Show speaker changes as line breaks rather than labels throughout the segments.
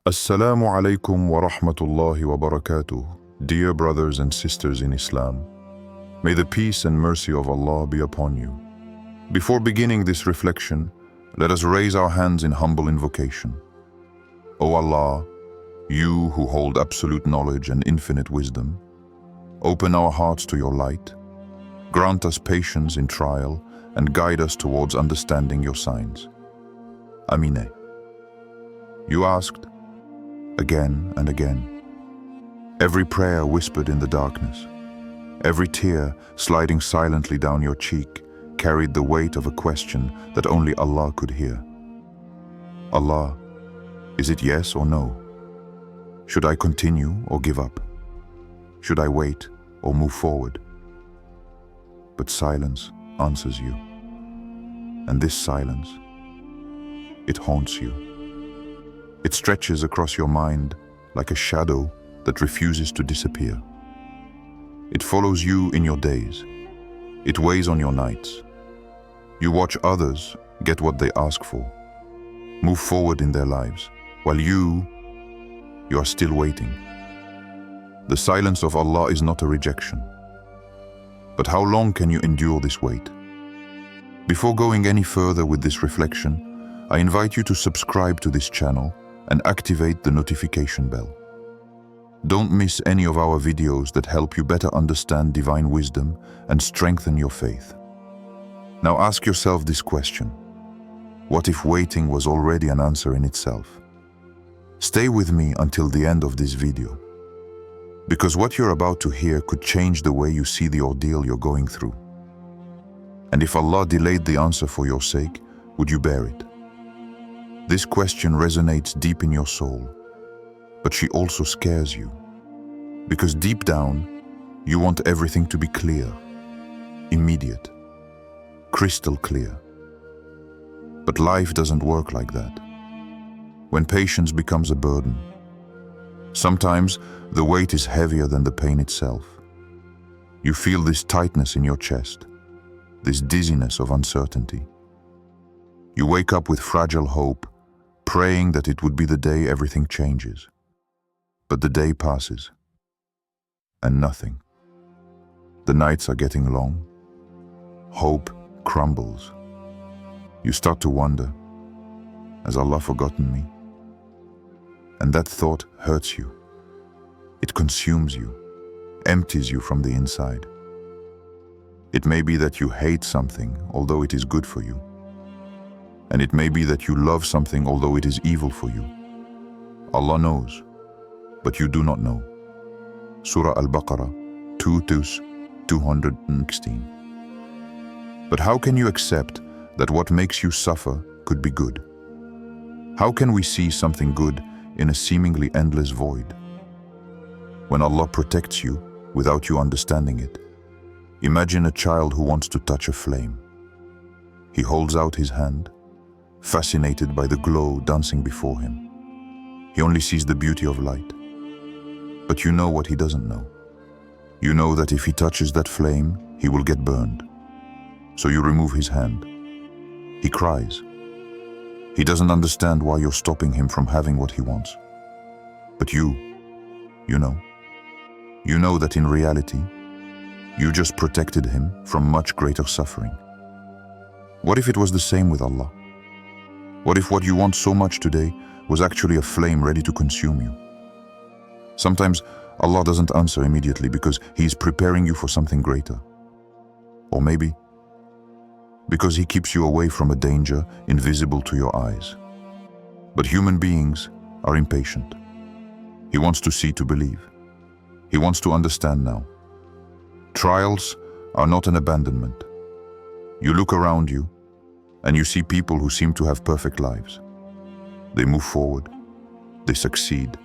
Assalamu alaikum wa rahmatullahi wa barakatuh. Dear brothers and sisters in Islam, may the peace and mercy of Allah be upon you. Before beginning this reflection, let us raise our hands in humble invocation. O Allah, you who hold absolute knowledge and infinite wisdom, open our hearts to your light, grant us patience in trial, and guide us towards understanding your signs. Ameen. You asked, again and again. Every prayer whispered in the darkness, every tear sliding silently down your cheek carried the weight of a question that only Allah could hear. Allah, is it yes or no? Should I continue or give up? Should I wait or move forward? But silence answers you. And this silence, it haunts you. It stretches across your mind like a shadow that refuses to disappear. It follows you in your days. It weighs on your nights. You watch others get what they ask for, move forward in their lives, while you are still waiting. The silence of Allah is not a rejection. But how long can you endure this wait? Before going any further with this reflection, I invite you to subscribe to this channel and activate the notification bell. Don't miss any of our videos that help you better understand divine wisdom and strengthen your faith. Now ask yourself this question: what if waiting was already an answer in itself? Stay with me until the end of this video, because what you're about to hear could change the way you see the ordeal you're going through. And if Allah delayed the answer for your sake, would you bear it? This question resonates deep in your soul, but she also scares you, because deep down, you want everything to be clear, immediate, crystal clear. But life doesn't work like that. When patience becomes a burden, sometimes the weight is heavier than the pain itself. You feel this tightness in your chest, this dizziness of uncertainty. You wake up with fragile hope, praying that it would be the day everything changes. But the day passes, and nothing. The nights are getting long. Hope crumbles. You start to wonder, has Allah forgotten me? And that thought hurts you. It consumes you, empties you from the inside. It may be that you hate something, although it is good for you. And it may be that you love something, although it is evil for you. Allah knows, but you do not know. Surah Al-Baqarah 216. But how can you accept that what makes you suffer could be good? How can we see something good in a seemingly endless void? When Allah protects you without you understanding it, imagine a child who wants to touch a flame. He holds out his hand, fascinated by the glow dancing before him. He only sees the beauty of light. But you know what he doesn't know. You know that if he touches that flame, he will get burned. So you remove his hand. He cries. He doesn't understand why you're stopping him from having what he wants. But you know that in reality, you just protected him from much greater suffering. What if it was the same with Allah? What if what you want so much today was actually a flame ready to consume you? Sometimes Allah doesn't answer immediately because He is preparing you for something greater. Or maybe because He keeps you away from a danger invisible to your eyes. But human beings are impatient. He wants to see to believe. He wants to understand now. Trials are not an abandonment. You look around you and you see people who seem to have perfect lives. They move forward, they succeed,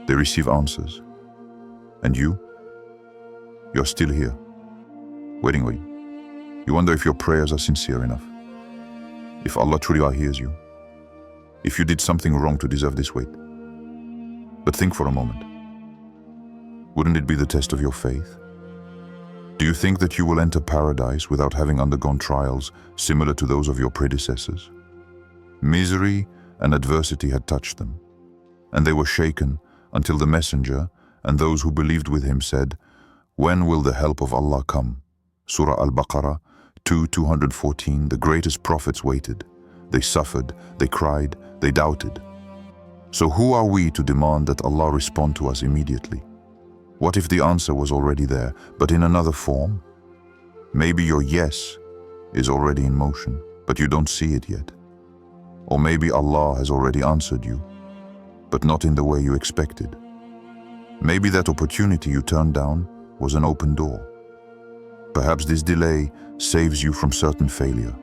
they receive answers. And you're still here, waiting. You wonder if your prayers are sincere enough, if Allah truly hears you, if you did something wrong to deserve this wait. But think for a moment. Wouldn't it be the test of your faith? Do you think that you will enter paradise without having undergone trials similar to those of your predecessors? Misery and adversity had touched them, and they were shaken until the messenger and those who believed with him said, "When will the help of Allah come?" Surah Al-Baqarah 2:214. The greatest prophets waited. They suffered, they cried, they doubted. So who are we to demand that Allah respond to us immediately? What if the answer was already there, but in another form? Maybe your yes is already in motion, but you don't see it yet. Or maybe Allah has already answered you, but not in the way you expected. Maybe that opportunity you turned down was an open door. Perhaps this delay saves you from certain failure.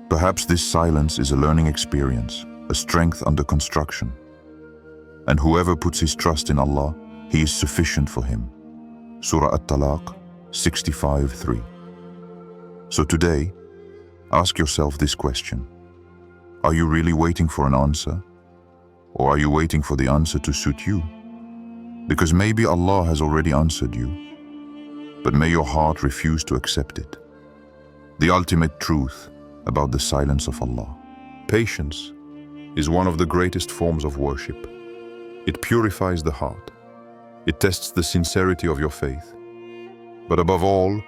Perhaps this silence is a learning experience, a strength under construction. And whoever puts his trust in Allah, He is sufficient for him. Surah At-Talaq 65:3. So today, ask yourself this question. Are you really waiting for an answer? Or are you waiting for the answer to suit you? Because maybe Allah has already answered you, but may your heart refuse to accept it. The ultimate truth about the silence of Allah. Patience is one of the greatest forms of worship. It purifies the heart. It tests the sincerity of your faith. But above all,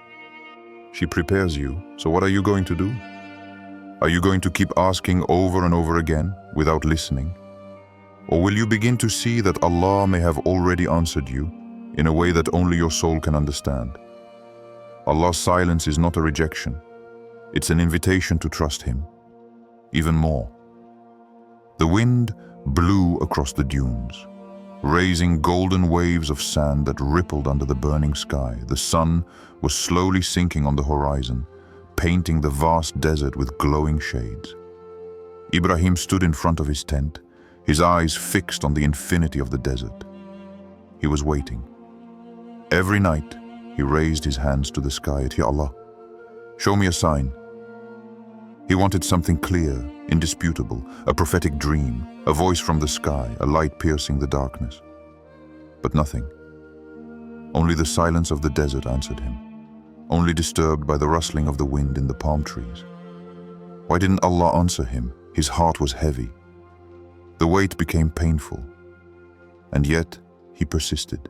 she prepares you. So what are you going to do? Are you going to keep asking over and over again without listening? Or will you begin to see that Allah may have already answered you in a way that only your soul can understand? Allah's silence is not a rejection. It's an invitation to trust Him. Even more. The wind blew across the dunes, raising golden waves of sand that rippled under the burning sky. The sun was slowly sinking on the horizon, painting the vast desert with glowing shades. Ibrahim stood in front of his tent, his eyes fixed on the infinity of the desert. He was waiting. Every night, he raised his hands to the sky. Ya Allah, show me a sign. He wanted something clear, indisputable, a prophetic dream, a voice from the sky, a light piercing the darkness. But nothing. Only the silence of the desert answered him, only disturbed by the rustling of the wind in the palm trees. Why didn't Allah answer him? His heart was heavy. The weight became painful, and yet he persisted.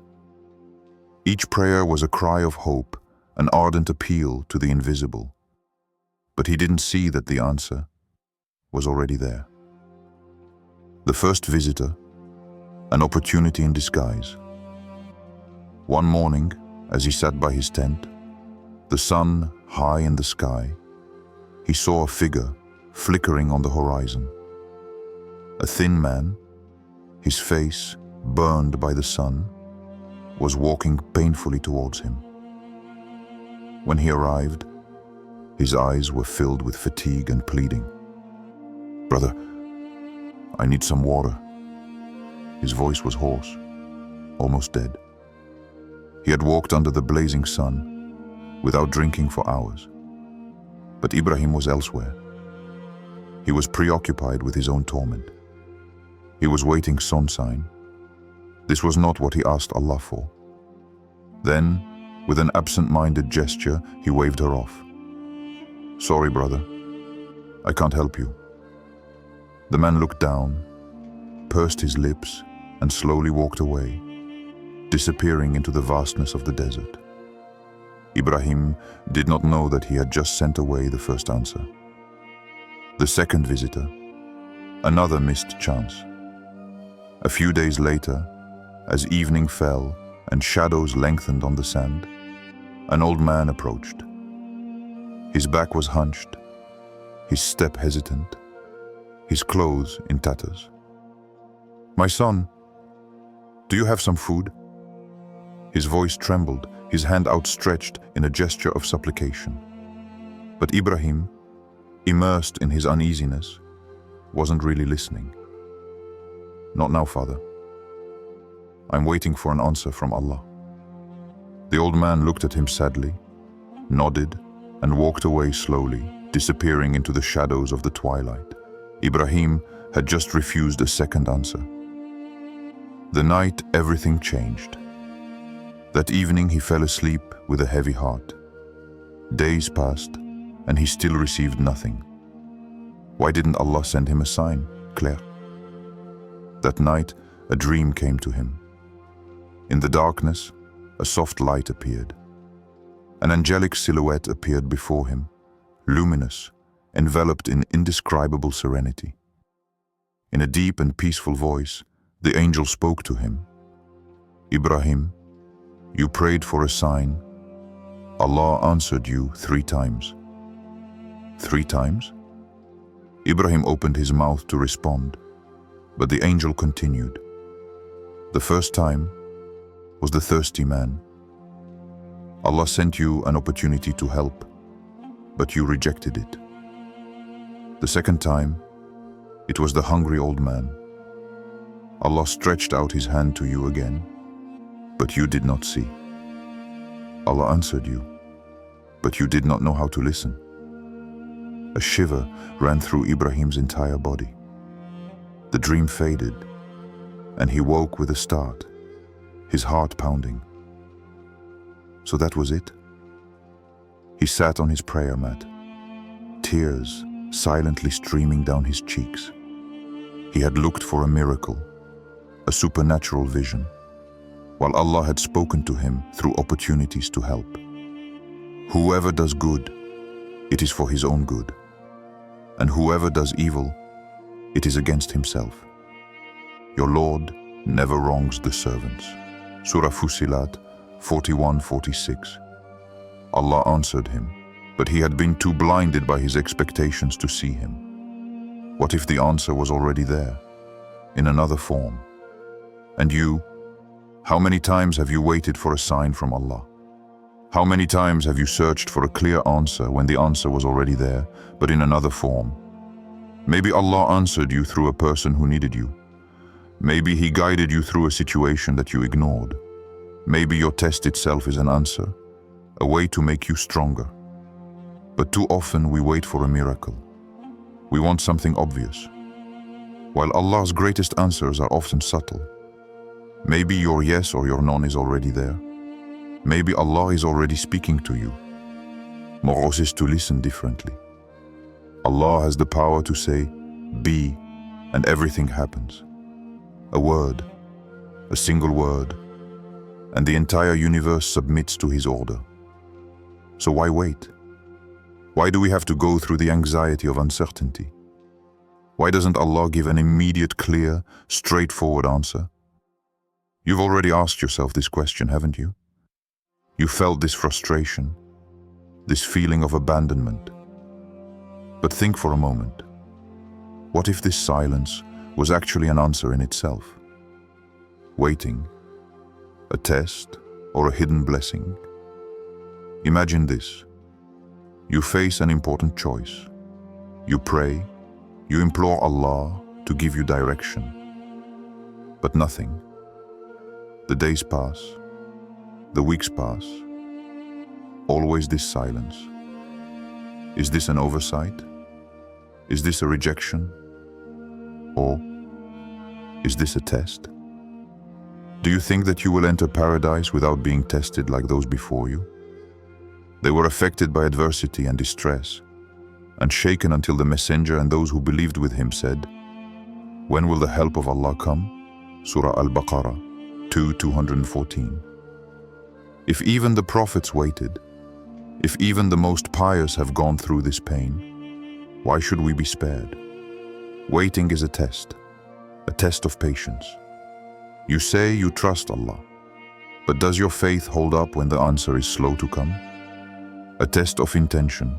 Each prayer was a cry of hope, an ardent appeal to the invisible. But he didn't see that the answer was already there. The first visitor, an opportunity in disguise. One morning, as he sat by his tent, the sun high in the sky, he saw a figure flickering on the horizon. A thin man, his face burned by the sun, was walking painfully towards him. When he arrived, his eyes were filled with fatigue and pleading. "Brother, I need some water." His voice was hoarse, almost dead. He had walked under the blazing sun without drinking for hours. But Ibrahim was elsewhere. He was preoccupied with his own torment. He was waiting some sign. This was not what he asked Allah for. Then, with an absent-minded gesture, he waved her off. "Sorry, brother. I can't help you." The man looked down, pursed his lips, and slowly walked away, disappearing into the vastness of the desert. Ibrahim did not know that he had just sent away the first answer. The second visitor, another missed chance. A few days later, as evening fell and shadows lengthened on the sand, an old man approached. His back was hunched, his step hesitant, his clothes in tatters. "My son, do you have some food?" His voice trembled, his hand outstretched in a gesture of supplication. But Ibrahim, immersed in his uneasiness, wasn't really listening. "Not now, father. I'm waiting for an answer from Allah." The old man looked at him sadly, nodded, and walked away slowly, disappearing into the shadows of the twilight. Ibrahim had just refused a second answer. The night everything changed. That evening he fell asleep with a heavy heart. Days passed, and he still received nothing. Why didn't Allah send him a sign? Clair. That night, a dream came to him. In the darkness, a soft light appeared. An angelic silhouette appeared before him, luminous, enveloped in indescribable serenity. In a deep and peaceful voice, the angel spoke to him. Ibrahim, you prayed for a sign. Allah answered you 3 times. 3 times? Ibrahim opened his mouth to respond, but the angel continued. The first time was the thirsty man. Allah sent you an opportunity to help, but you rejected it. The second time, it was the hungry old man. Allah stretched out his hand to you again, but you did not see. Allah answered you, but you did not know how to listen. A shiver ran through Ibrahim's entire body. The dream faded, and he woke with a start, his heart pounding. So that was it. He sat on his prayer mat, tears silently streaming down his cheeks. He had looked for a miracle, a supernatural vision, while Allah had spoken to him through opportunities to help. Whoever does good, it is for his own good, and whoever does evil, it is against himself. Your Lord never wrongs the servants. Surah Fussilat 41-46. Allah answered him, but he had been too blinded by his expectations to see him. What if the answer was already there, in another form? And you, how many times have you waited for a sign from Allah? How many times have you searched for a clear answer when the answer was already there, but in another form? Maybe Allah answered you through a person who needed you. Maybe He guided you through a situation that you ignored. Maybe your test itself is an answer, a way to make you stronger. But too often we wait for a miracle. We want something obvious, while Allah's greatest answers are often subtle. Maybe your yes or your no is already there. Maybe Allah is already speaking to you. Moros is to listen differently. Allah has the power to say, be, and everything happens. A word, a single word, and the entire universe submits to His order. So why wait? Why do we have to go through the anxiety of uncertainty? Why doesn't Allah give an immediate, clear, straightforward answer? You've already asked yourself this question, haven't you? You felt this frustration, this feeling of abandonment. But think for a moment. What if this silence was actually an answer in itself? Waiting, a test, or a hidden blessing? Imagine this. You face an important choice. You pray, you implore Allah to give you direction. But nothing. The days pass, the weeks pass. Always this silence. Is this an oversight? Is this a rejection? Or is this a test? Do you think that you will enter paradise without being tested like those before you? They were affected by adversity and distress, and shaken until the messenger and those who believed with him said, "When will the help of Allah come?" Surah Al-Baqarah 2:214. If even the prophets waited, if even the most pious have gone through this pain, why should we be spared? Waiting is a test of patience. You say you trust Allah, but does your faith hold up when the answer is slow to come? A test of intention.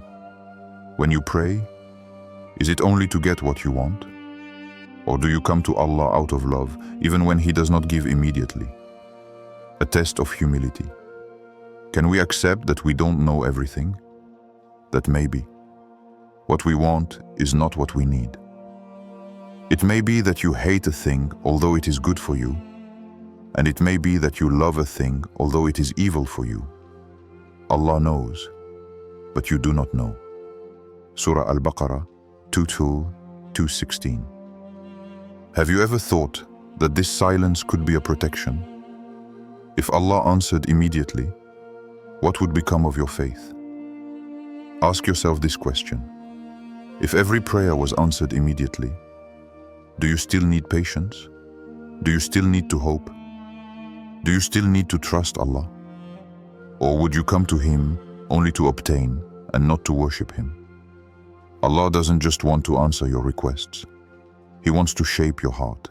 When you pray, is it only to get what you want? Or do you come to Allah out of love, even when He does not give immediately? A test of humility. Can we accept that we don't know everything? That maybe what we want is not what we need. It may be that you hate a thing although it is good for you, and it may be that you love a thing although it is evil for you. Allah knows, but you do not know. Surah Al-Baqarah 2:2-2:16. Have you ever thought that this silence could be a protection? If Allah answered immediately, what would become of your faith? Ask yourself this question. If every prayer was answered immediately, do you still need patience? Do you still need to hope? Do you still need to trust Allah? Or would you come to Him only to obtain and not to worship Him? Allah doesn't just want to answer your requests. He wants to shape your heart.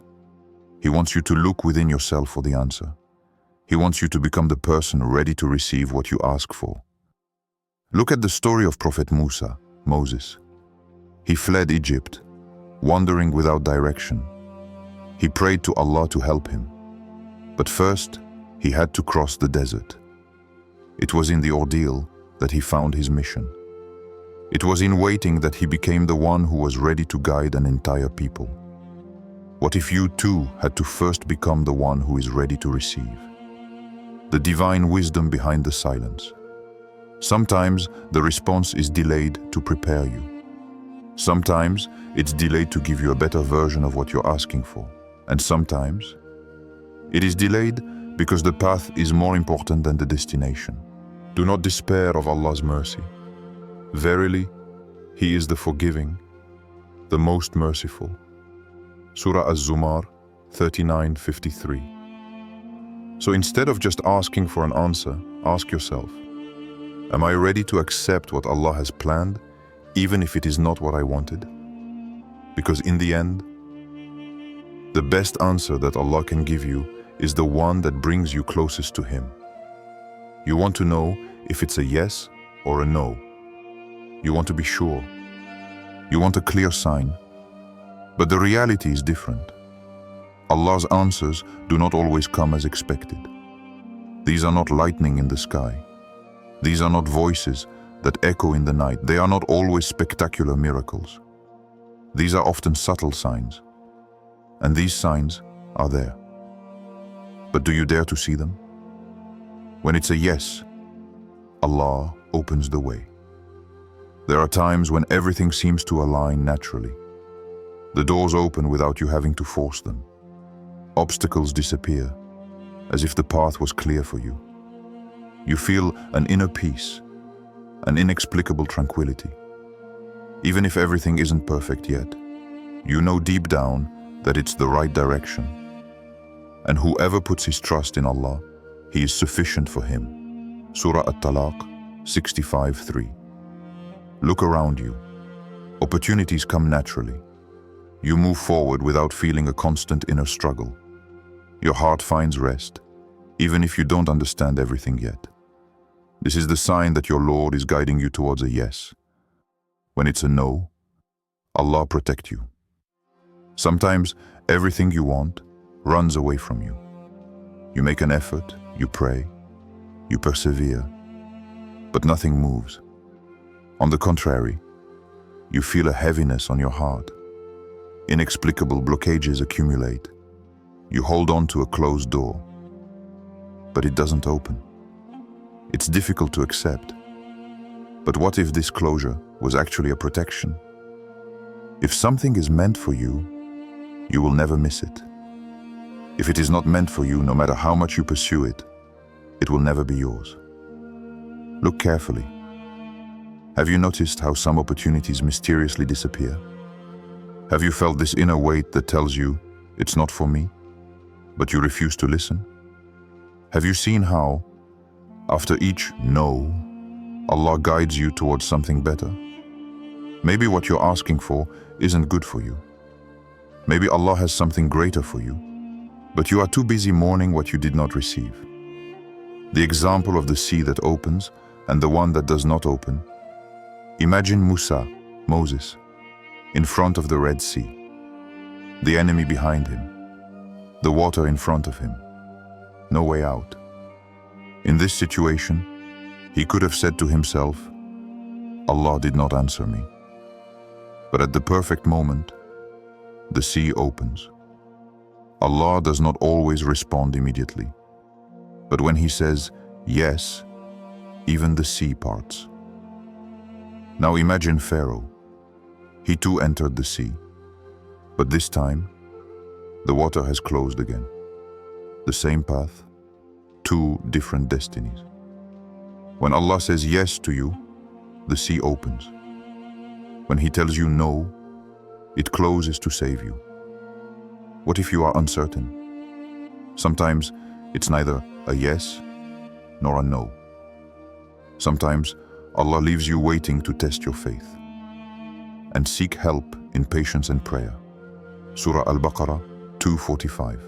He wants you to look within yourself for the answer. He wants you to become the person ready to receive what you ask for. Look at the story of Prophet Musa, Moses. He fled Egypt, wandering without direction. He prayed to Allah to help him. But first, he had to cross the desert. It was in the ordeal that he found his mission. It was in waiting that he became the one who was ready to guide an entire people. What if you too had to first become the one who is ready to receive? The divine wisdom behind the silence. Sometimes the response is delayed to prepare you. Sometimes it's delayed to give you a better version of what you're asking for. And sometimes it is delayed because the path is more important than the destination. Do not despair of Allah's mercy. Verily, He is the forgiving, the most merciful. Surah Az-Zumar 39:53. So instead of just asking for an answer, ask yourself, am I ready to accept what Allah has planned, even if it is not what I wanted? Because in the end, the best answer that Allah can give you is the one that brings you closest to Him. You want to know if it's a yes or a no. You want to be sure. You want a clear sign. But the reality is different. Allah's answers do not always come as expected. These are not lightning in the sky. These are not voices that echo in the night. They are not always spectacular miracles. These are often subtle signs. And these signs are there. But do you dare to see them? When it's a yes, Allah opens the way. There are times when everything seems to align naturally. The doors open without you having to force them. Obstacles disappear, as if the path was clear for you. You feel an inner peace, an inexplicable tranquility. Even if everything isn't perfect yet, you know deep down that it's the right direction. And whoever puts his trust in Allah, He is sufficient for him. Surah At-Talaq 65:3. Look around you. Opportunities come naturally. You move forward without feeling a constant inner struggle. Your heart finds rest, even if you don't understand everything yet. This is the sign that your Lord is guiding you towards a yes. When it's a no, Allah protect you. Sometimes everything you want runs away from you. You make an effort, you pray, you persevere, but nothing moves. On the contrary, you feel a heaviness on your heart. Inexplicable blockages accumulate. You hold on to a closed door, but it doesn't open. It's difficult to accept. But what if this closure was actually a protection? If something is meant for you, you will never miss it. If it is not meant for you, no matter how much you pursue it, it will never be yours. Look carefully. Have you noticed how some opportunities mysteriously disappear? Have you felt this inner weight that tells you, it's not for me, but you refuse to listen? Have you seen how, after each no, Allah guides you towards something better? Maybe what you're asking for isn't good for you. Maybe Allah has something greater for you, but you are too busy mourning what you did not receive. The example of the sea that opens and the one that does not open. Imagine Musa, Moses, in front of the Red Sea, the enemy behind him, the water in front of him, no way out. In this situation, he could have said to himself, Allah did not answer me. But at the perfect moment, the sea opens. Allah does not always respond immediately. But when He says, yes, even the sea parts. Now imagine Pharaoh. He too entered the sea. But this time, the water has closed again. The same path, two different destinies. When Allah says yes to you, the sea opens. When He tells you no, it closes to save you. What if you are uncertain? Sometimes it's neither a yes nor a no. Sometimes Allah leaves you waiting to test your faith. And seek help in patience and prayer. Surah Al-Baqarah 245.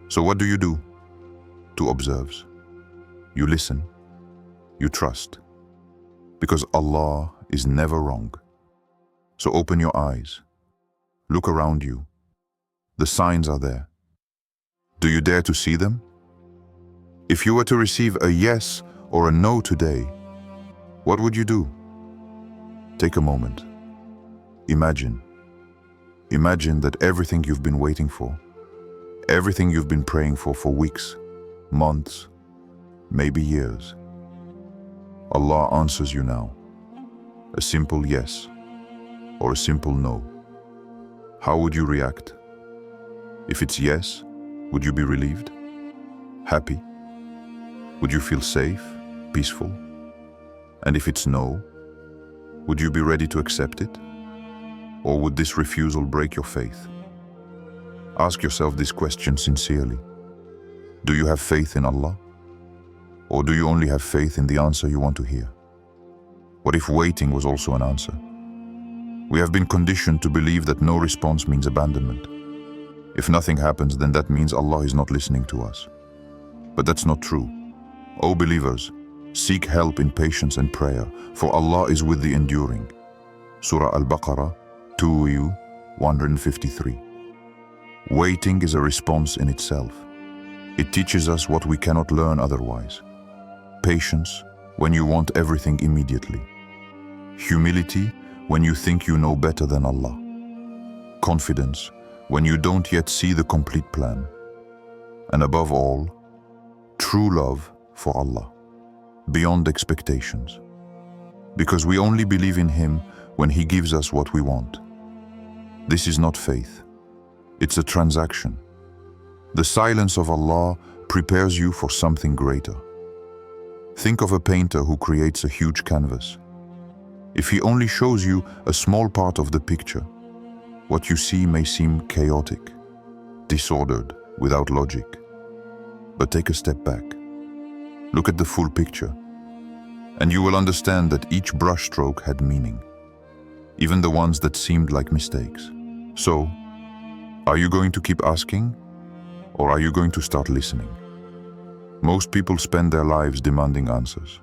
So what do? To observe. You listen. You trust. Because Allah is never wrong. So open your eyes. Look around you. The signs are there. Do you dare to see them? If you were to receive a yes or a no today, what would you do? Take a moment. Imagine. Imagine that everything you've been waiting for, everything you've been praying for weeks, months, maybe years. Allah answers you now. A simple yes or a simple no. How would you react? If it's yes, would you be relieved? Happy? Would you feel safe, peaceful? And if it's no, would you be ready to accept it? Or would this refusal break your faith? Ask yourself this question sincerely. Do you have faith in Allah? Or do you only have faith in the answer you want to hear? What if waiting was also an answer? We have been conditioned to believe that no response means abandonment. If nothing happens, then that means Allah is not listening to us. But that's not true. O believers, seek help in patience and prayer, for Allah is with the enduring. Surah Al-Baqarah 2:153. Waiting is a response in itself. It teaches us what we cannot learn otherwise. Patience, when you want everything immediately. Humility, when you think you know better than Allah. Confidence, when you don't yet see the complete plan. And above all, true love for Allah, beyond expectations. Because we only believe in Him when He gives us what we want. This is not faith. It's a transaction. The silence of Allah prepares you for something greater. Think of a painter who creates a huge canvas. If he only shows you a small part of the picture, what you see may seem chaotic, disordered, without logic. But take a step back. Look at the full picture, and you will understand that each brushstroke had meaning, even the ones that seemed like mistakes. So, are you going to keep asking, or are you going to start listening? Most people spend their lives demanding answers.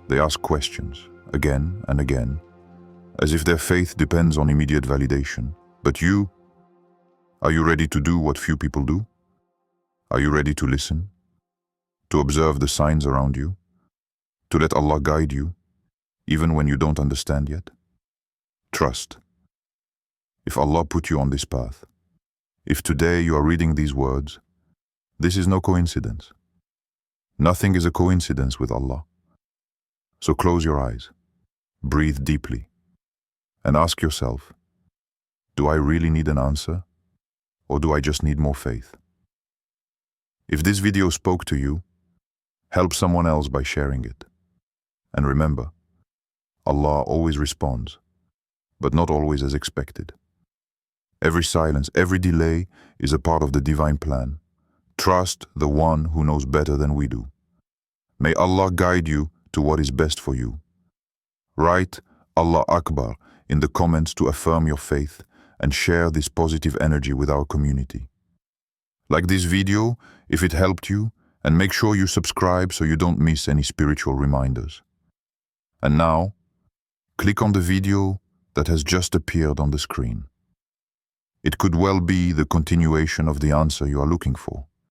They ask questions, again and again, as if their faith depends on immediate validation. But you, are you ready to do what few people do? Are you ready to listen? To observe the signs around you? To let Allah guide you, even when you don't understand yet? Trust. If Allah put you on this path, if today you are reading these words, this is no coincidence. Nothing is a coincidence with Allah. So close your eyes, breathe deeply, and ask yourself, do I really need an answer, or do I just need more faith? If this video spoke to you, help someone else by sharing it. And remember, Allah always responds, but not always as expected. Every silence, every delay is a part of the divine plan. Trust the one who knows better than we do. May Allah guide you to what is best for you. Write Allah Akbar in the comments to affirm your faith and share this positive energy with our community. Like this video if it helped you, and make sure you subscribe so you don't miss any spiritual reminders. And now, click on the video that has just appeared on the screen. It could well be the continuation of the answer you are looking for.